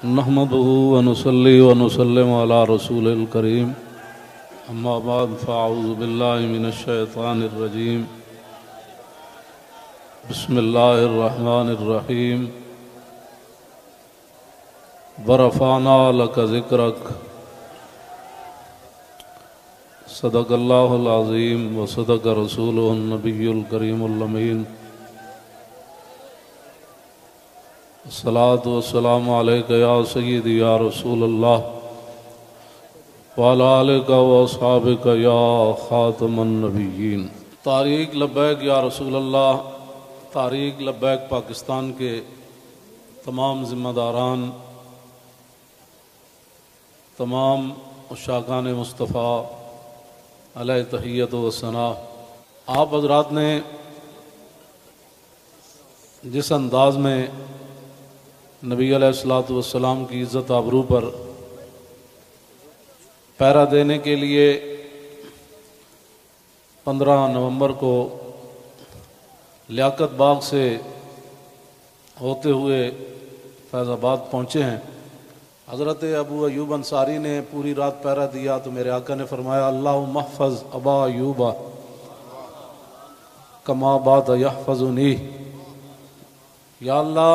نحمده ونصلي ونسلم على رسول الكريم اما بعد فاعوذ بالله من الشيطان الرجيم بسم الله الرحمن الرحيم ورفعنا لك ذكرك صدق الله العظيم وصدق رسوله النبي الكريم الأمين الصلاة والسلام عليك يا سيدي يا رسول الله وعلى آلك وأصحابك يا خاتم النبيين۔ تحریک لبیک یا رسول اللہ، تحریک لبیک پاکستان کے تمام ذمہ داران، تمام عشاقان مصطفیٰ علیہ تحیت و ثنا، آپ حضرات نے جس انداز میں نبی علیہ السلام کی عزت آبرو پر پہرا دینے کے لیے 15 نومبر کو لیاقت باغ سے ہوتے ہوئے فیض آباد پہنچے ہیں۔ حضرت ابو ایوب انصاری نے پوری رات پہرا دیا تو میرے آقا نے فرمایا اللہم احفظ ابا ایوب کما بات یحفظنی، یا اللہ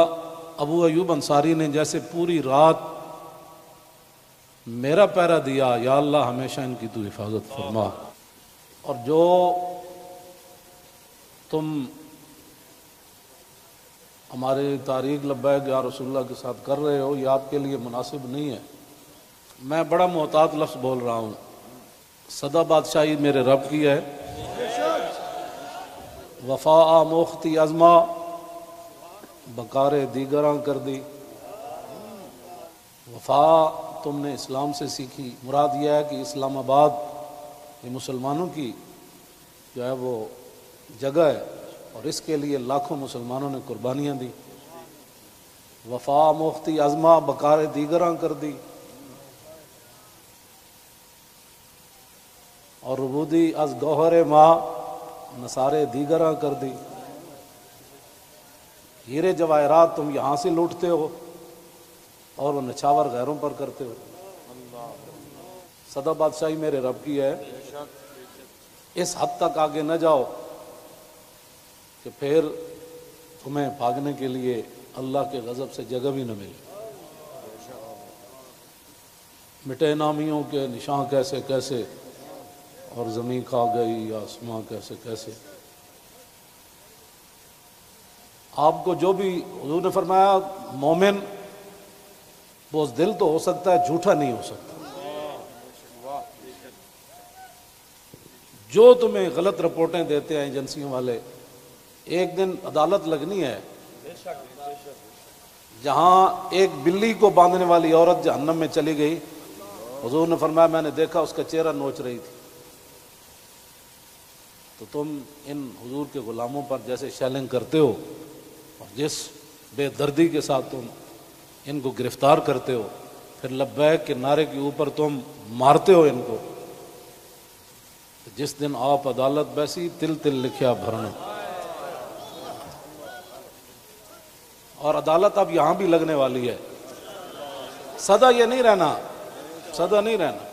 ابو ایوب انصاری نے جیسے پوری رات میرا پہرا دیا، یا اللہ ہمیشہ ان کی تو حفاظت فرما۔ اور جو تم ہمارے تحریک لبیک یا رسول اللہ کے ساتھ کر رہے ہو، یہ آپ کے لیے مناسب نہیں ہے۔ میں بڑا محتاط لفظ بول رہا ہوں، سدا بادشاہی میرے رب کی ہے، وفا موختی ازما بکار دیگراں کر دی۔ وفا تم نے اسلام سے سیکھی، مراد یہ ہے کہ اسلام آباد یہ مسلمانوں کی جو ہے وہ جگہ ہے اور اس کے لیے لاکھوں مسلمانوں نے قربانیاں دی۔ وفا موختی ازما بکار دیگراں کر دی، اور ربودی از گوہر ماں نثارے دیگراں کر دی۔ ہیرے جواہرات تم یہاں سے لوٹتے ہو اور وہ نچھاور غیروں پر کرتے ہو۔ سدا بادشاہی میرے رب کی ہے، اس حد تک آگے نہ جاؤ کہ پھر تمہیں بھاگنے کے لیے اللہ کے غضب سے جگہ بھی نہ ملے۔ مٹے نامیوں کے نشان کیسے کیسے، اور زمین کھا گئی آسماں کیسے کیسے۔ آپ کو جو بھی حضور نے فرمایا مومن بزدل تو ہو سکتا ہے، جھوٹا نہیں ہو سکتا۔ جو تمہیں غلط رپورٹیں دیتے ہیں ایجنسیوں والے، ایک دن عدالت لگنی ہے جہاں ایک بلی کو باندھنے والی عورت جہنم میں چلی گئی، حضور نے فرمایا میں نے دیکھا اس کا چہرہ نوچ رہی تھی۔ تو تم ان حضور کے غلاموں پر جیسے شیلنگ کرتے ہو اور جس بے دردی کے ساتھ تم ان کو گرفتار کرتے ہو، پھر لبیک کے نعرے کے اوپر تم مارتے ہو ان کو، جس دن آپ عدالت بیسی تل تل لکھیا بھرنا۔ اور عدالت اب یہاں بھی لگنے والی ہے، سدا یہ نہیں رہنا، سدا نہیں رہنا۔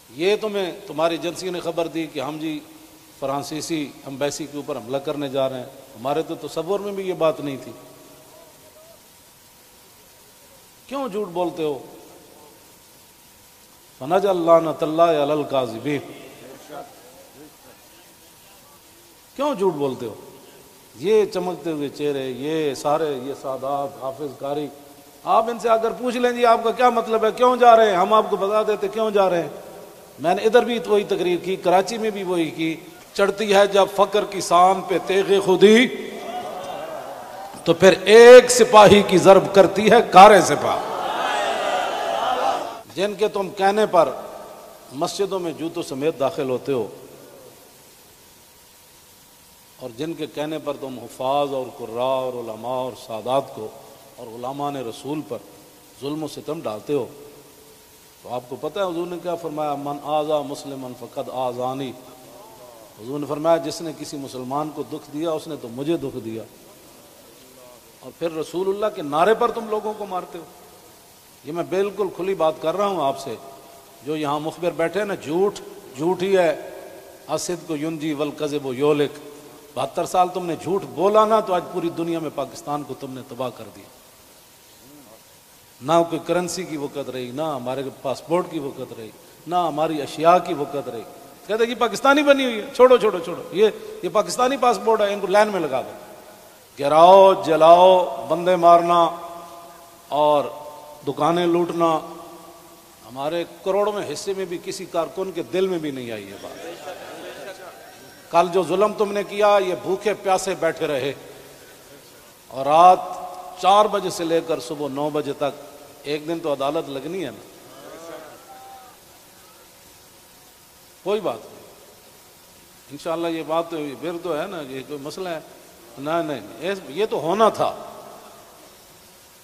یہ تمہیں تمہاری ایجنسی نے خبر دی کہ ہم جی فرانسیسی امبیسی کے اوپر حملہ کرنے جا رہے ہیں، ہمارے تو تصور میں بھی یہ بات نہیں تھی۔ کیوں جھوٹ بولتے ہو؟ فنجعل لعنۃ اللہ علی الکاذبین، کیوں جھوٹ بولتے ہو؟ یہ چمکتے ہوئے چہرے، یہ سارے یہ سادات حافظ قاری، آپ ان سے اگر پوچھ لیں جی آپ کا کیا مطلب ہے، کیوں جا رہے ہیں، ہم آپ کو بتا دیتے کیوں جا رہے ہیں۔ میں نے ادھر بھی وہی تقریر کی، کراچی میں بھی وہی کی۔ چڑھتی ہے جب فقر کی سان پہ تیغ خودی، تو پھر ایک سپاہی کی ضرب کرتی ہے کارِ سپاہ۔ جن کے تم کہنے پر مسجدوں میں جوتوں سمیت داخل ہوتے ہو، اور جن کے کہنے پر تم حفاظ اور قراء اور علماء اور سادات کو اور علماء رسول پر ظلم و ستم ڈالتے ہو، تو آپ کو پتہ ہے حضور نے کیا فرمایا، من آذا مسلمن فقد آذانی۔ حضور نے فرمایا جس نے کسی مسلمان کو دکھ دیا اس نے تو مجھے دکھ دیا۔ اور پھر رسول اللہ کے نعرے پر تم لوگوں کو مارتے ہو. یہ میں بالکل کھلی بات کر رہا ہوں آپ سے. جو یہاں مخبر بیٹھے ہیں نا، جھوٹ ہی ہے. الصدق ینجی والکذب یہلک. 72 سال تم نے جھوٹ بولا نا، تو آج پوری دنیا میں پاکستان کو تم نے تباہ کر دیا. نہ کوئی کرنسی کی وقت رہی، نہ ہمارے پاسپورٹ کی وقت رہی، نہ ہماری اشیاء کی وقت رہی. کہتے کہ پاکستانی بنی ہوئی ہے، چھوڑو چھوڑو چھوڑو، یہ پاکستانی پاسپورٹ ہے، ان کو لائن میں لگا دو. گراؤ، جلاؤ، بندے مارنا اور دکانیں لوٹنا، ہمارے کروڑوں میں حصے میں بھی کسی کارکن کے دل میں بھی نہیں آئی یہ بات. کل جو ظلم تم نے کیا، یہ بھوکے پیاسے بیٹھے رہے اور رات 4 بجے سے لے کر صبح 9 بجے تک. ایک دن تو عدالت لگنی ہے نا. کوئی بات نہیں، انشاءاللہ یہ بات تو پھر تو ہے نا، یہ کوئی مسئلہ ہے؟ نہیں، یہ تو ہونا تھا.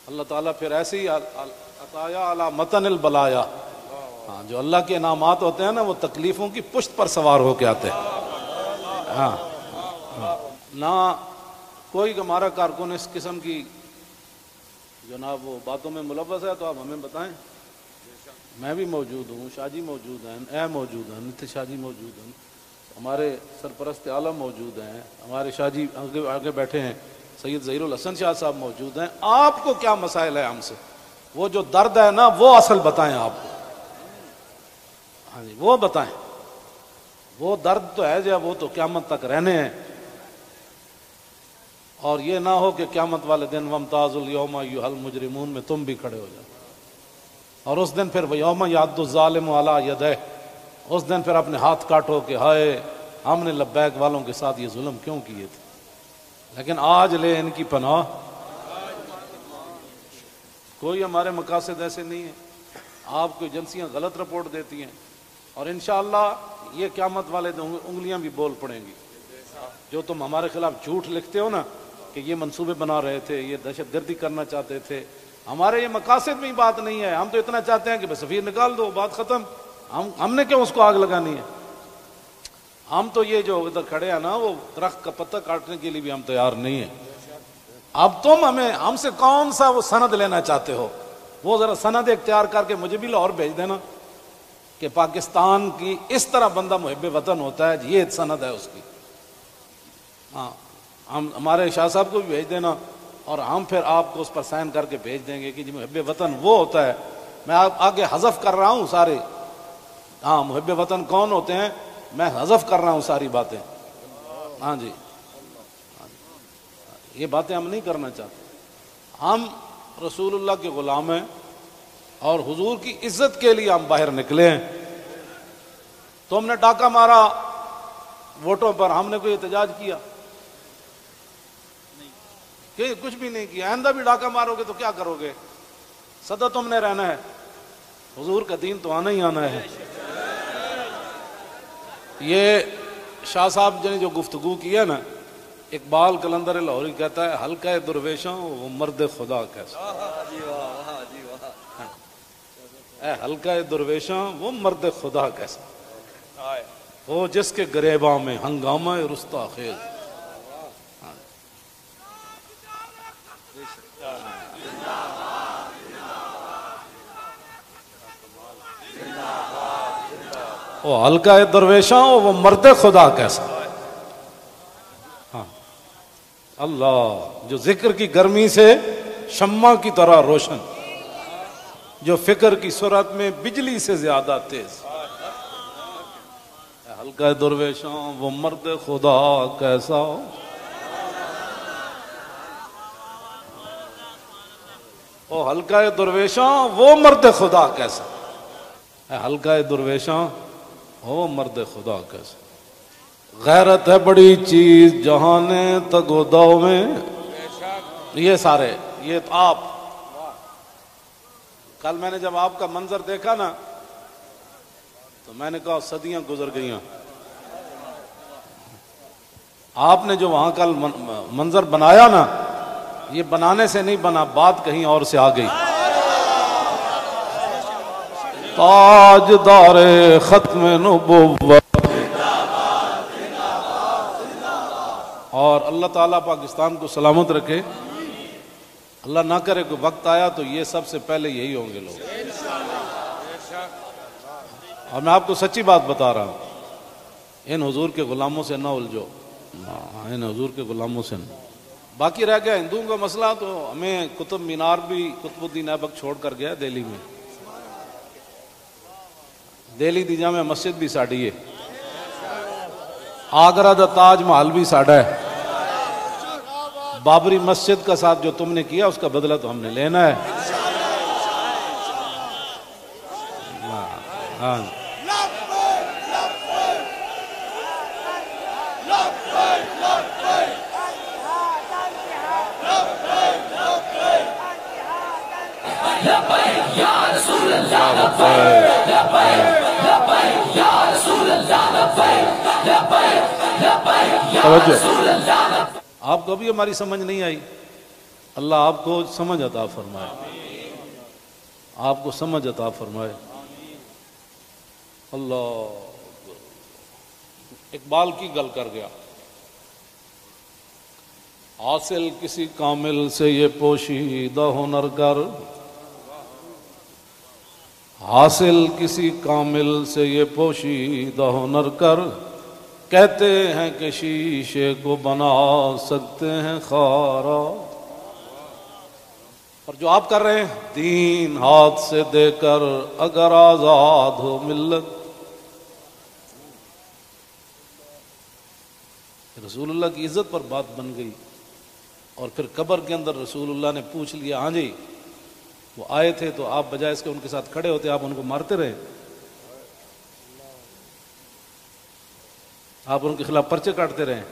اللہ تعالیٰ پھر ایسے ہی عطایا علی متن البلایا. ہاں، جو اللہ کے انعامات ہوتے ہیں نا، وہ تکلیفوں کی پشت پر سوار ہو کے آتے ہیں. ہاں، نہ کوئی ہمارا کارکن اس قسم کی جناب وہ باتوں میں ملوث ہے تو آپ ہمیں بتائیں. میں بھی موجود ہوں، شاہ جی موجود ہیں، موجود ہیں، نتیش شاہ جی موجود ہیں، ہمارے سرپرست عالم موجود ہیں، ہمارے شاہ جی آگے بیٹھے ہیں، سید ظہیر الحسن شاہ صاحب موجود ہیں. آپ کو کیا مسائل ہے ہم سے؟ وہ جو درد ہے نا، وہ اصل بتائیں آپ کو. ہاں جی، وہ بتائیں. وہ درد تو ہے جو وہ تو قیامت تک رہنے ہیں. اور یہ نہ ہو کہ قیامت والے دن وامتاز الیوم ایھا المجرمون میں تم بھی کھڑے ہو جاؤ. اور اس دن پھر یوم یعض الظالم علی یدیہ، اس دن پھر اپنے ہاتھ کاٹو کہ ہائے ہم نے لبیک والوں کے ساتھ یہ ظلم کیوں کیے تھے. لیکن آج لے ان کی پناہ. کوئی ہمارے مقاصد ایسے نہیں ہیں. آپ کو ایجنسیاں غلط رپورٹ دیتی ہیں اور انشاءاللہ یہ قیامت والے دن انگلیاں بھی بول پڑیں گی. جو تم ہمارے خلاف جھوٹ لکھتے ہو نا کہ یہ منصوبے بنا رہے تھے، یہ دہشت گردی کرنا چاہتے تھے، ہمارے یہ مقاصد میں ہی بات نہیں ہے. ہم تو اتنا چاہتے ہیں کہ بس سفیر نکال دو، بات ختم. ہم نے کیوں اس کو آگ لگانی ہے؟ ہم تو یہ جو ادھر کھڑے ہیں نا، وہ درخت کا پتہ کاٹنے کے لیے بھی ہم تیار نہیں ہیں. اب تم ہم سے کون سا وہ سند لینا چاہتے ہو؟ وہ ذرا سند اختیار کر کے مجھے بھی لاہور بھیج دینا کہ پاکستان کی اس طرح بندہ محب وطن ہوتا ہے، یہ سند ہے اس کی. ہاں، ہم ہمارے شاہ صاحب کو بھی بھیج دینا اور ہم پھر آپ کو اس پر سائن کر کے بھیج دیں گے کہ جی محب وطن وہ ہوتا ہے. میں آگے حذف کر رہا ہوں سارے. ہاں، محب وطن کون ہوتے ہیں میں حذف کر رہا ہوں ساری باتیں. ہاں جی، یہ باتیں ہم نہیں کرنا چاہتے. ہم رسول اللہ کے غلام ہیں اور حضور کی عزت کے لیے ہم باہر نکلے ہیں. تم نے ڈاکہ مارا ووٹوں پر، ہم نے کوئی احتجاج کیا؟ کہ کچھ بھی نہیں کیا. آئندہ بھی ڈاکہ مارو گے تو کیا کرو گے؟ سدا تم نے رہنا ہے. حضور کا دین تو آنا ہی آنا ہے. یہ شاہ صاحب نے جو گفتگو کی ہے نا، اقبال قلندر لاہوری کہتا ہے حلقہ درویشوں وہ مرد خدا کیسا. اے حلقہ درویشوں وہ مرد خدا کیسا، وہ جس کے گریباں میں ہنگامہ رستا خیز. وہ حلقہ درویشاں وہ مرد خدا کیسا. ہاں، اللہ جو ذکر کی گرمی سے شمع کی طرح روشن، جو فکر کی سرعت میں بجلی سے زیادہ تیز. حلقہ درویشاں وہ مرد خدا کیسا. وہ حلقہ درویشاں وہ مرد خدا کیسا. حلقہ درویشاں وہ مرد خدا کیسا. غیرت ہے بڑی چیز جہانے تگو دو میں. یہ سارے یہ آپ کل میں نے جب آپ کا منظر دیکھا نا تو میں نے کہا صدیاں گزر گئیاں. آپ نے جو وہاں کل منظر بنایا نا، یہ بنانے سے نہیں بنا، بات کہیں اور سے آ گئی. تاجدار ختم نبوت. اور اللہ تعالیٰ پاکستان کو سلامت رکھے. اللہ نہ کرے کوئی وقت آیا تو یہ سب سے پہلے یہی ہوں گے لوگ. اور میں آپ کو سچی بات بتا رہا ہوں، ان حضور کے غلاموں سے نہ الجھو، ان حضور کے غلاموں سے نہ. باقی رہ گیا ہندوؤں کا مسئلہ، تو ہمیں قطب مینار بھی قطب الدین ایبک چھوڑ کر گیا دہلی میں. دہلی دی جامع مسجد بھی ساڑی ہے، آگرہ دا تاج محل بھی ساڑا ہے. بابری مسجد کا ساتھ جو تم نے کیا اس کا بدلہ تو ہم نے لینا ہے. ہاں آپ کو بھی ہماری سمجھ نہیں آئی، اللہ آپ کو سمجھ عطا فرمائے، آپ کو سمجھ عطا فرمائے. اللہ اقبال کی گل کر گیا، حاصل کسی کامل سے یہ پوشیدہ ہنر کر، حاصل کسی کامل سے یہ پوشیدہ ہنر کر، کہتے ہیں کہ شیشے کو بنا سکتے ہیں خارا. اور جو آپ کر رہے ہیں، دین ہاتھ سے دے کر اگر آزاد ہو ملت. رسول اللہ کی عزت پر بات بن گئی، اور پھر قبر کے اندر رسول اللہ نے پوچھ لیا، ہاں جی وہ آئے تھے تو آپ بجائے اس کے ان کے ساتھ کھڑے ہوتے، آپ ان کو مارتے رہے، آپ ان کے خلاف پرچے کاٹتے رہے.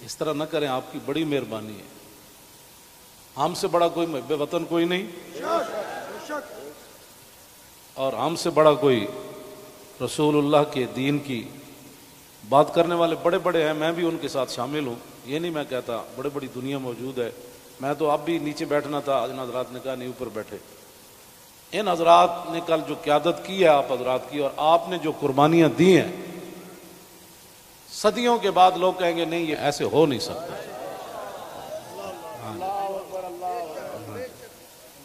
اس طرح نہ کریں، آپ کی بڑی مہربانی ہے. ہم سے بڑا کوئی محب وطن کوئی نہیں، اور ہم سے بڑا کوئی رسول اللہ کے دین کی بات کرنے والے بڑے بڑے ہیں. میں بھی ان کے ساتھ شامل ہوں، یہ نہیں میں کہتا، بڑی بڑی دنیا موجود ہے. میں تو اب بھی نیچے بیٹھنا تھا، ان حضرات نے کہا نہیں اوپر بیٹھے. ان حضرات نے کل جو قیادت کی ہے آپ حضرات کی، اور آپ نے جو قربانیاں دی ہیں، صدیوں کے بعد لوگ کہیں گے نہیں یہ ایسے ہو نہیں سکتا،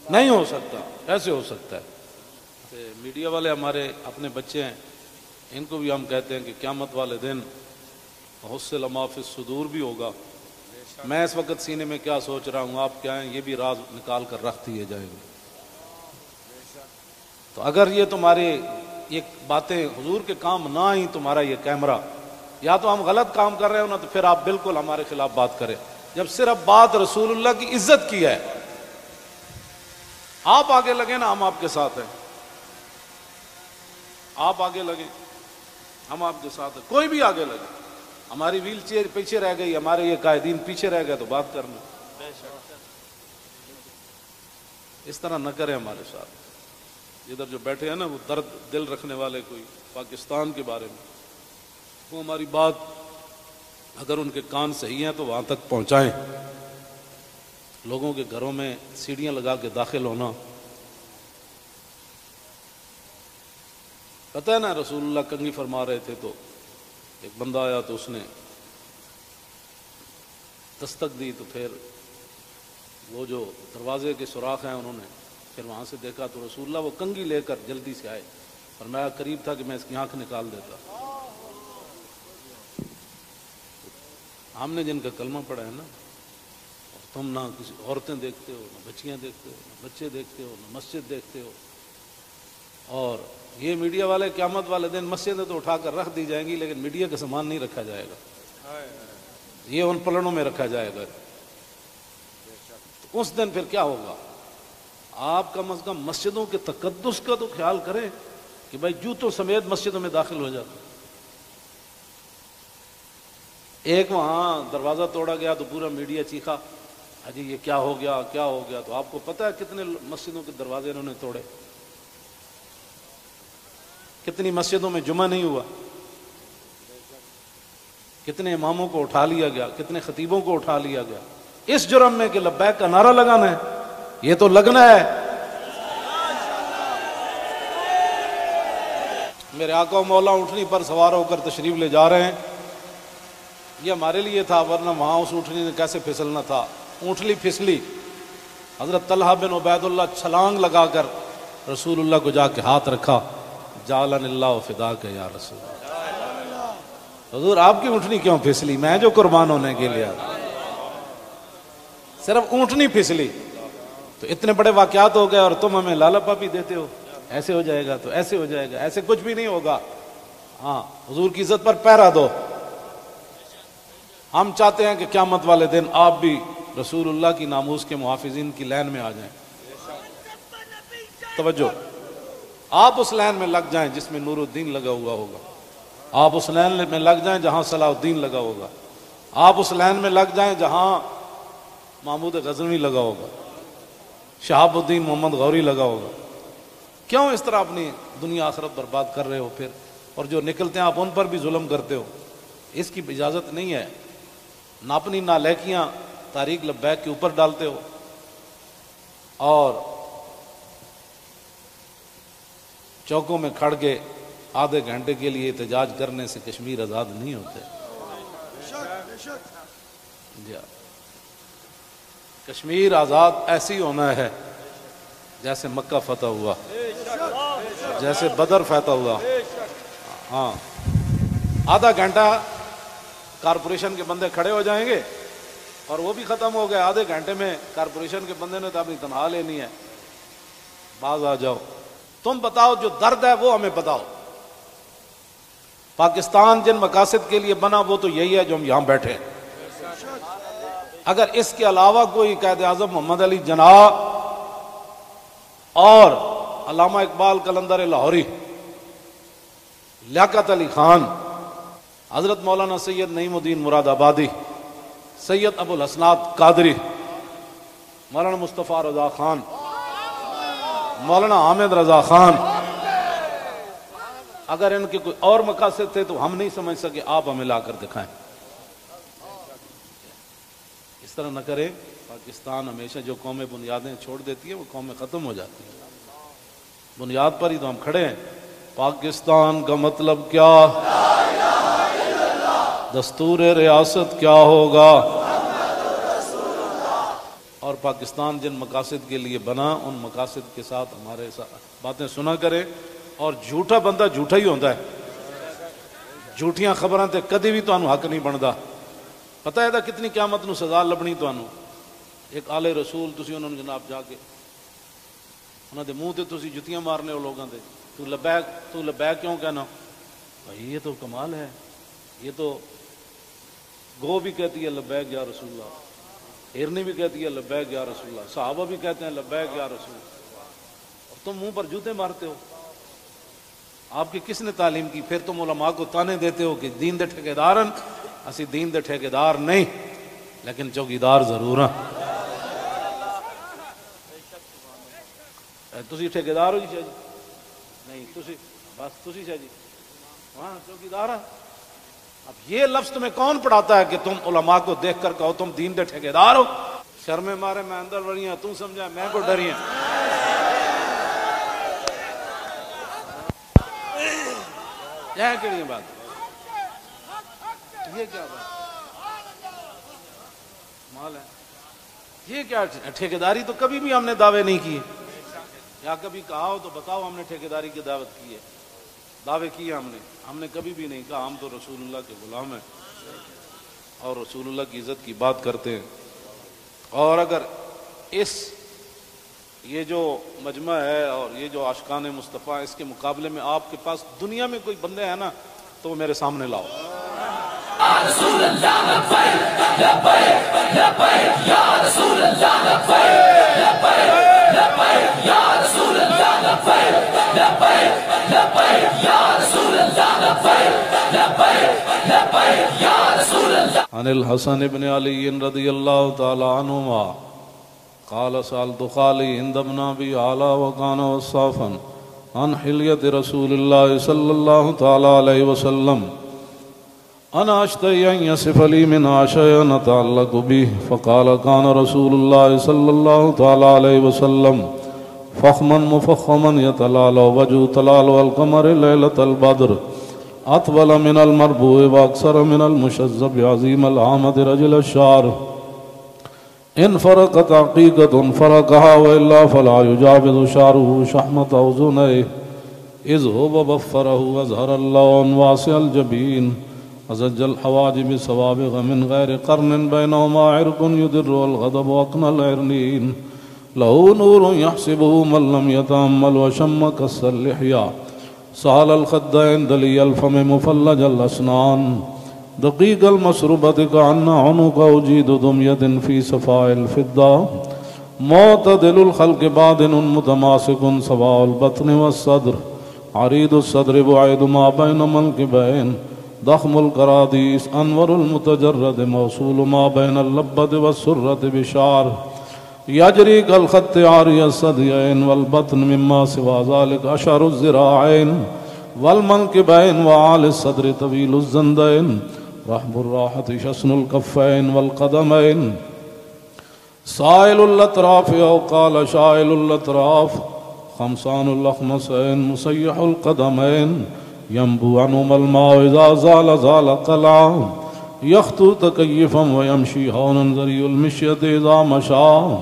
نہیں ہو سکتا، ایسے ہو سکتا ہے. میڈیا والے ہمارے اپنے بچے ہیں، ان کو بھی ہم کہتے ہیں کہ قیامت والے دن حصل ما فی الصدور بھی ہوگا. میں اس وقت سینے میں کیا سوچ رہا ہوں، آپ کیا ہیں، یہ بھی راز نکال کر رکھ دیے جائیں گے. تو اگر یہ تمہاری یہ باتیں حضور کے کام نہ آئیں، تمہارا یہ کیمرہ، یا تو ہم غلط کام کر رہے ہو نا، تو پھر آپ بالکل ہمارے خلاف بات کریں. جب صرف بات رسول اللہ کی عزت کی ہے، آپ آگے لگے نا، ہم آپ کے ساتھ ہیں. آپ آگے لگیں، ہم آپ کے ساتھ ہیں. کوئی بھی آگے لگے، ہماری ویل چیئر پیچھے رہ گئی، ہمارے یہ قائدین پیچھے رہ گئے، تو بات کرنا. اس طرح نہ کریں ہمارے ساتھ. ادھر جو بیٹھے ہیں نا، وہ درد دل رکھنے والے کوئی پاکستان کے بارے میں، وہ ہماری بات اگر ان کے کان صحیح ہیں تو وہاں تک پہنچائیں. لوگوں کے گھروں میں سیڑھیاں لگا کے داخل ہونا، پتہ ہے نا رسول اللہ کنگھی فرما رہے تھے تو ایک بندہ آیا تو اس نے دستک دی، تو پھر وہ جو دروازے کے سوراخ ہیں انہوں نے پھر وہاں سے دیکھا تو رسول اللہ وہ کنگھی لے کر جلدی سے آئے، اور میں قریب تھا کہ میں اس کی آنکھ نکال دیتا. ہم نے جن کا کلمہ پڑھا ہے نا، تم نہ کسی عورتیں دیکھتے ہو، نہ بچیاں دیکھتے ہو، نہ بچے دیکھتے ہو، نہ مسجد دیکھتے ہو. اور یہ میڈیا والے قیامت والے دن مسجدیں تو اٹھا کر رکھ دی جائیں گی، لیکن میڈیا کا سامان نہیں رکھا جائے گا، یہ ان پلڑوں میں رکھا جائے گا. اس دن پھر کیا ہوگا؟ آپ کم از کم مسجدوں کے تقدس کا تو خیال کریں کہ بھائی جوتوں سمیت مسجدوں میں داخل ہو جاتا. ایک وہاں دروازہ توڑا گیا تو پورا میڈیا چیخا، حجی یہ کیا ہو گیا، کیا ہو گیا. تو آپ کو پتہ ہے کتنے مسجدوں کے دروازے انہوں نے توڑے، کتنی مسجدوں میں جمعہ نہیں ہوا، کتنے اماموں کو اٹھا لیا گیا، کتنے خطیبوں کو اٹھا لیا گیا، اس جرم میں کہ لبیک کا نعرہ لگانا ہے. یہ تو لگنا ہے. میرے آقا و مولا اونٹنی پر سوار ہو کر تشریف لے جا رہے ہیں. یہ ہمارے لیے تھا، ورنہ وہاں اس اونٹنی نے کیسے پھسلنا تھا. اونٹلی پھسلی، حضرت طلحہ بن عبید اللہ چھلانگ لگا کر رسول اللہ کو جا کے ہاتھ رکھا، جعلن اللہ فداک یا رسول اللہ، حضور آپ کی اونٹنی کیوں پھسلی؟ میں جو قربان ہونے کے لیے صرف اونٹنی پھسلی تو اتنے بڑے واقعات ہو گئے، اور تم ہمیں لالا پاپی دیتے ہو، ایسے ہو جائے گا تو ایسے ہو جائے گا، ایسے کچھ بھی نہیں ہوگا۔ ہاں حضور کی عزت پر پہرا دو۔ ہم چاہتے ہیں کہ قیامت والے دن آپ بھی رسول اللہ کی ناموس کے محافظین کی لائن میں آ جائیں۔ توجہ، آپ اس لائن میں لگ جائیں جس میں نور الدین لگا ہوا ہوگا، آپ اس لائن میں لگ جائیں جہاں صلاح الدین لگا ہوگا، آپ اس لائن میں لگ جائیں جہاں محمود غزنوی لگا ہوگا، شہاب الدین محمد غوری لگا ہوگا۔ کیوں اس طرح اپنی دنیا آخرت برباد کر رہے ہو پھر؟ اور جو نکلتے ہیں آپ ان پر بھی ظلم کرتے ہو، اس کی اجازت نہیں ہے۔ نہ اپنی نالائکیاں طریق لبیک کے اوپر ڈالتے ہو، اور چوکوں میں کھڑ کے آدھے گھنٹے کے لیے احتجاج کرنے سے کشمیر آزاد نہیں ہوتے۔ جی، کشمیر آزاد ایسی ہونا ہے جیسے مکہ فتح ہوا، جیسے بدر فتح ہوا۔ ہاں، آدھا گھنٹہ کارپوریشن کے بندے کھڑے ہو جائیں گے اور وہ بھی ختم ہو گئے، آدھے گھنٹے میں کارپوریشن کے بندے نے تو اپنی تنخواہ لینی ہے، باز آ جاؤ، تم بتاؤ جو درد ہے وہ ہمیں بتاؤ۔ پاکستان جن مقاصد کے لیے بنا وہ تو یہی ہے جو ہم یہاں بیٹھے ہیں۔ اگر اس کے علاوہ کوئی قائد اعظم محمد علی جناح اور علامہ اقبال قلندر لاہوری، لیاقت علی خان، حضرت مولانا سید نعیم الدین مراد آبادی، سید ابو الحسنات قادری، مولانا مصطفیٰ رضا خان، مولانا حامد رضا خان، اگر ان کے کوئی اور مقاصد تھے تو ہم نہیں سمجھ سکے، آپ ہمیں لا کر دکھائیں۔ اس طرح نہ کریں۔ پاکستان ہمیشہ جو قومیں بنیادیں چھوڑ دیتی ہیں وہ قومیں ختم ہو جاتی ہیں، بنیاد پر ہی تو ہم کھڑے ہیں۔ پاکستان کا مطلب کیا؟ دستور ریاست کیا ہوگا؟ اور پاکستان جن مقاصد کے لیے بنا ان مقاصد کے ساتھ ہمارے باتیں سنا کرے، اور جھوٹا بندہ جھوٹا ہی ہوتا ہے، جھوٹیاں خبراں تے کدی بھی تانوں حق نہیں بندا۔ پتہ ہے کتنی قیامت نو سزا لبنی تانوں۔ ایک آل رسول تسی انہوں نے جناب جا کے انہاں دے منہ تے تسی جتیاں مارنے ہو لوگاں دے، تو لبیک کیوں کہنا؟ بھائی یہ تو کمال ہے، یہ تو گو بھی کہتی ہے لبیک یا رسول اللہ، ہرنی بھی کہتی ہے لبیک یا رسول اللہ، صحابہ بھی کہتے ہیں لبیک یا رسول اللہ، اور تم منہ پر جوتے مارتے ہو۔ آپ کی کس نے تعلیم کی؟ پھر تم علماء کو تانے دیتے ہو کہ دین دے ٹھیکیدارن، اسی دین دے ٹھیکیدار نہیں لیکن چوکیدار ضرور ہیں۔ تسی ٹھیکیدار ہو جی؟ شاہ جی نہیں، تسی بس تسی شاہ جی وہاں چوکیدار ہیں۔ اب یہ لفظ تمہیں کون پڑھاتا ہے کہ تم علماء کو دیکھ کر کہو تم دین دے ٹھیکیدار ہو؟ شرمے مارے میں اندر وڑی ہیں، تم سمجھا میں کو ڈری ہیں۔ یہ کیڑی بات؟ یہ کیا بات مال ہے؟ یہ کیا ٹھیکیداری؟ تو کبھی بھی ہم نے دعوے نہیں کیے، یا کبھی کہا ہو تو بتاؤ ہم نے ٹھیکیداری کی دعوت کی ہے، دعوے کیے ہم نے کبھی بھی نہیں کہا۔ ہم تو رسول اللہ کے غلام ہیں اور رسول اللہ کی عزت کی بات کرتے ہیں۔ اور اگر یہ جو مجمع ہے اور یہ جو عاشقان مصطفیٰ، اس کے مقابلے میں آپ کے پاس دنیا میں کوئی بندے ہیں نا تو وہ میرے سامنے لاؤ۔ رسول اللہ لبیک لبیک لبیک یا رسول اللہ لبیک لبیک لبیک یا رسول اللہ لبیک لبیک لبیک یا رسول اللہ لبیک لبیک لبیک یا رسول اللہ۔ عن الحسن بن علی رضی اللہ تعالی عنہما قال سألت خالي عند ابن أبي علا وكان وصافا عن حلية رسول الله صلى الله تعالى عليه وسلم أنا أشتهي أن يصف لي منها شيئا نتعلق به فقال كان رسول الله صلى الله تعالى عليه وسلم فخما مفخما يتلالى وجه تلالى القمر ليلة البدر أطول من المربوع وأكثر من المشذب عظيم العامة رجل الشعر إن فرقت عقيقة فرقها وإلا فلا يجاوز شعره شحمة أذنيه إذ هو بفره وأزهر اللون واسع الجبين أزج الحواجب سوابغ من غير قرن بينهما عرق يدر والغضب وأقنى العرنين له نور يحسبه من لم يتأمل وشم كس اللحية سهل الخدين دلي الفم مفلج الأسنان دقيق المسربة كأن عنق وجيد دمية في صفاء الفضة معتدل الخلق بادن متماسك سواء البطن والصدر عريض الصدر بعيد ما بين منكبين ضخم الكراديس أنور المتجرد موصول ما بين اللبة والسرة بشعر يجري كالخط عاري الثديين والبطن مما سوى ذلك أشعر الذراعين والمنكبين وعالي الصدر طويل الزندين رحب الراحة شسن الكفين والقدمين سائل الأطراف أو قال شائل الأطراف خمسان الأخمسين مسيح القدمين ينبو عنهما الماء إذا زال زال قلعا يخطو تكيفا ويمشي هونا ذري المشية إذا مشى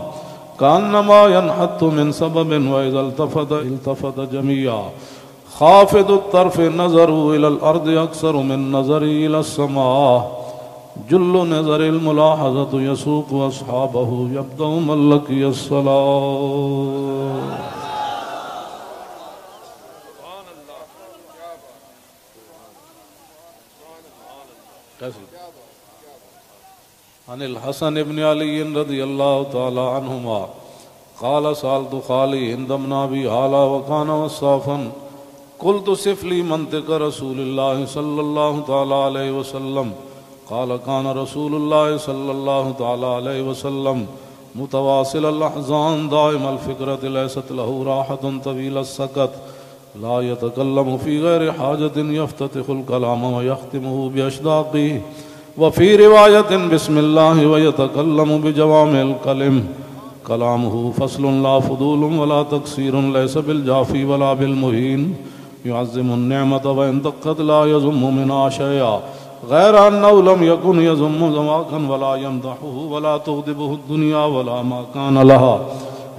كأنما ينحط من سبب وإذا التفت جميعا خافض الطرف نظره إلى الأرض أكثر من نظري إلى السماء جل نظر الملاحظة يسوق أصحابه يبدأ من لقي الصلاة. عن الحسن بن علي رضي الله تعالى عنهما قال سألت خالي هند بن أبي هالة وكان وصافا قلت صف لي منطق رسول الله صلى الله تعالى عليه وسلم قال كان رسول الله صلى الله تعالى عليه وسلم متواصل الأحزان دائم الفكرة ليست له راحة طويل السكت لا يتكلم في غير حاجة يفتتح الكلام ويختمه بأشداقه وفي رواية بسم الله ويتكلم بجوامع الكلم كلامه فصل لا فضول ولا تقصير ليس بالجافي ولا بالمهين يعظم النعمة وإن دقت لا يذم منها شيئا غير أنه لم يكن يذم زماكا ولا يمدحه ولا تغضبه الدنيا ولا ما كان لها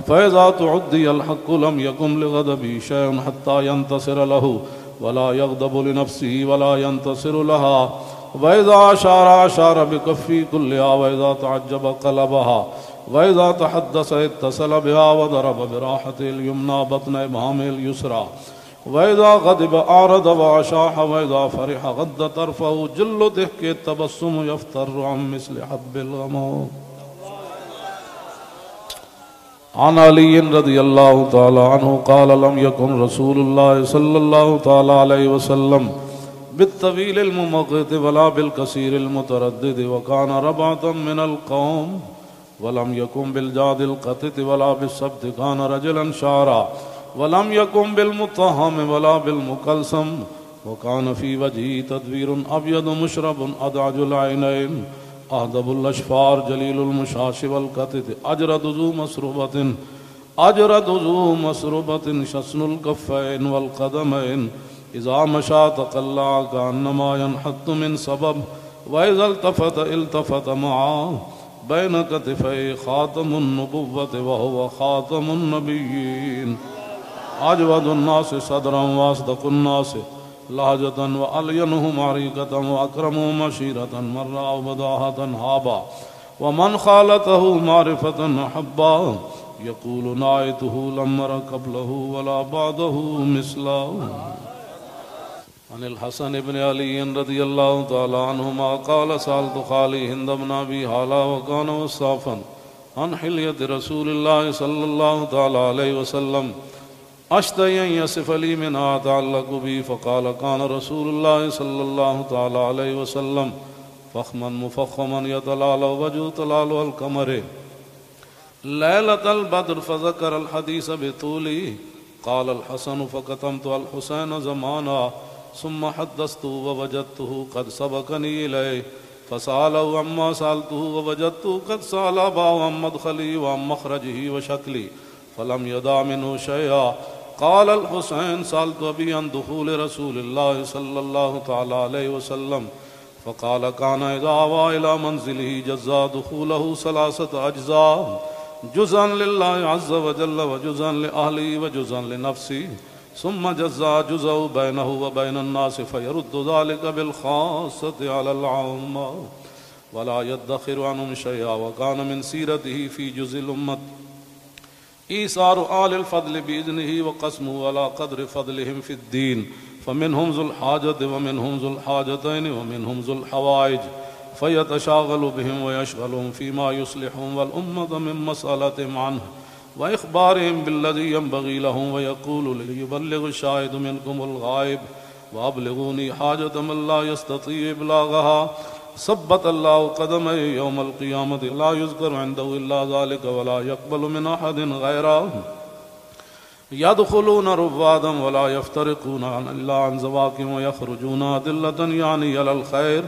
فإذا تعدي الحق لم يكن لغضبه شيء حتى ينتصر له ولا يغضب لنفسه ولا ينتصر لها وإذا أشار بكفي كلها وإذا تعجب قلبها وإذا تحدث اتصل بها وضرب براحته اليمنى بطن إبهامه اليسرى وإذا غضب أعرض وأشاح وإذا فرح غض طرفه جل ضحك التبسم يفتر عن مثل حب الغمام. عن علي رضي الله تعالى عنه قال لم يكن رسول الله صلى الله تعالى عليه وسلم بالطويل الممقت ولا بالكثير المتردد وكان ربعة من القوم ولم يكن بالجاد القتت ولا بالسبت كان رجلا شعرا ولم يكن بالمطهم ولا بالمكلسم وكان في وجهه تدوير أبيض مشرب أدعج العينين أهدب الأشفار جليل المشاش والقتت أجرد ذو مسربة شسن الكفين والقدمين إذا مشى تقلع كأنما ينحط من سبب وإذا التفت معه بين كتفي خاتم النبوة وهو خاتم النبيين أجود الناس صدرا وأصدق الناس لهجة وألينهم عريقة وأكرمهم عشيرة مرة وبداهة هابا ومن خالته معرفة أحبا يقول نعيته لم أر قبله ولا بعده مثله. عن الحسن بن علي رضي الله تعالى عنهما قال سألت خالي هند بن أبي هالة وكان وصافا عن حلية رسول الله صلى الله تعالى عليه وسلم أشتهي أن يصف لي منها تعلق بي فقال كان رسول الله صلى الله تعالى عليه وسلم فخما مفخما يتلال وجه تلال القمر ليلة البدر فذكر الحديث بطوله قال الحسن فكتمت الحسين زمانا ثم حدثته ووجدته قد سبقني إليه فسأله عما سألته ووجدته قد سأل أباه عن مدخلي وعن مخرجه وشكلي فلم يدع منه شيئا. قال الحسين سألت أبي عن دخول رسول الله صلى الله تعالى عليه وسلم فقال كان إذا آوى إلى منزله جزا دخوله 3 أجزاء، جزءا لله عز وجل وجزءا لأهله وجزءا لنفسه، ثم جزا جزء بينه وبين الناس فيرد ذلك بالخاصة على العامة ولا يدخر عنهم شيئا. وكان من سيرته في جزء الأمة إيثار آل الفضل بإذنه وقسمه على قدر فضلهم في الدين، فمنهم ذو الحاجة ومنهم ذو الحاجتين ومنهم ذو الحوائج، فيتشاغل بهم ويشغلهم فيما يصلحهم والأمة من مسألتهم عنه وإخبارهم بالذي ينبغي لهم، ويقول ليبلغ الشاهد منكم الغائب وأبلغوني حاجة من لا يستطيع إبلاغها. ثبت الله قدمه يوم القيامة لا يذكر عنده إلا ذلك ولا يقبل من أحد غيره، يدخلون رفادا ولا يفترقون إلا عن زواكم ويخرجون أدلة يعني على الخير.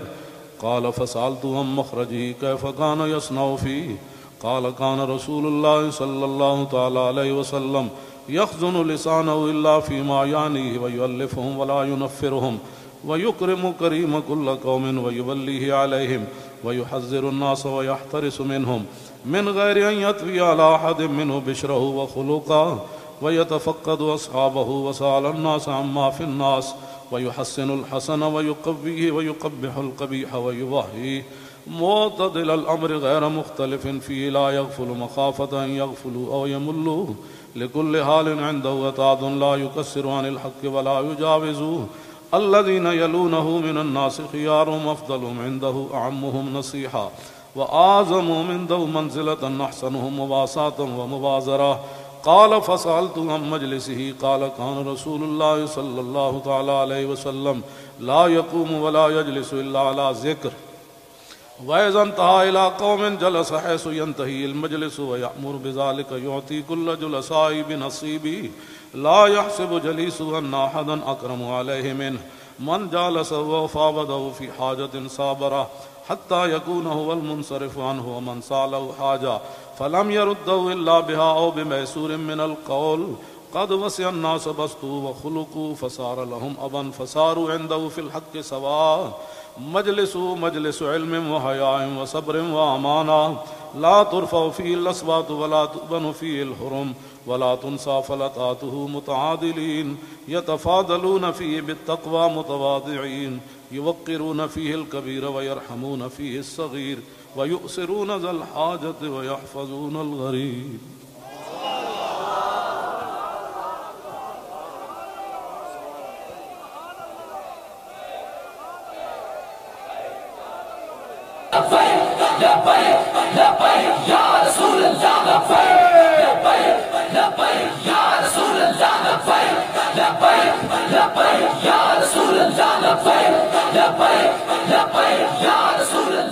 قال فسألت عن مخرجه كيف كان يصنع فيه؟ قال كان رسول الله صلى الله تعالى عليه وسلم يخزن لسانه إلا فيما يعنيه ويؤلفهم ولا ينفرهم ويكرم كريم كل قوم ويوليه عليهم ويحذر الناس ويحترس منهم من غير أن يطوي على أحد منه بشره وخلقه، ويتفقد أصحابه وسأل الناس عما في الناس ويحسن الحسن ويقويه ويقبح القبيح ويوهيه، معتدل الأمر غير مختلف فيه لا يغفل مخافة أن يغفلوا أو يملوا، لكل حال عنده وتعد لا يكسر عن الحق ولا يجاوزوه. الذين يلونه من الناس خيارهم أفضلهم عنده أعمهم نصيحة وأعظمهم عنده منزلة أحسنهم مواساة ومبازرة. قال فسألت عن مجلسه قال كان رسول الله صلى الله تعالى عليه وسلم لا يقوم ولا يجلس إلا على ذكر، وإذا انتهى إلى قوم جلس حيث ينتهي المجلس ويأمر بذلك يعطي كل جلساء بنصيبه، لا يحسب جليسه أن أحدا أكرم عليه منه، من جالسه وفاوضه في حاجة صابره حتى يكون هو المنصرف عنه، ومن سأله حاجة فلم يرده إلا بها أو بميسور من القول قد وسع الناس بسطوا وخلقوا فصار لهم أبا فصاروا عنده في الحق سواء. مجلس علم وحياء وصبر وأمانة، لا ترفع فيه الأصوات ولا تؤبن فيه الحرم ولا تنسى فلتاته متعادلين، يتفاضلون فيه بالتقوى متواضعين، يوقرون فيه الكبير ويرحمون فيه الصغير، ويؤثرون ذا الحاجة ويحفظون الغريب. لبيك يا رسول الله، لبيك يا رسول الله.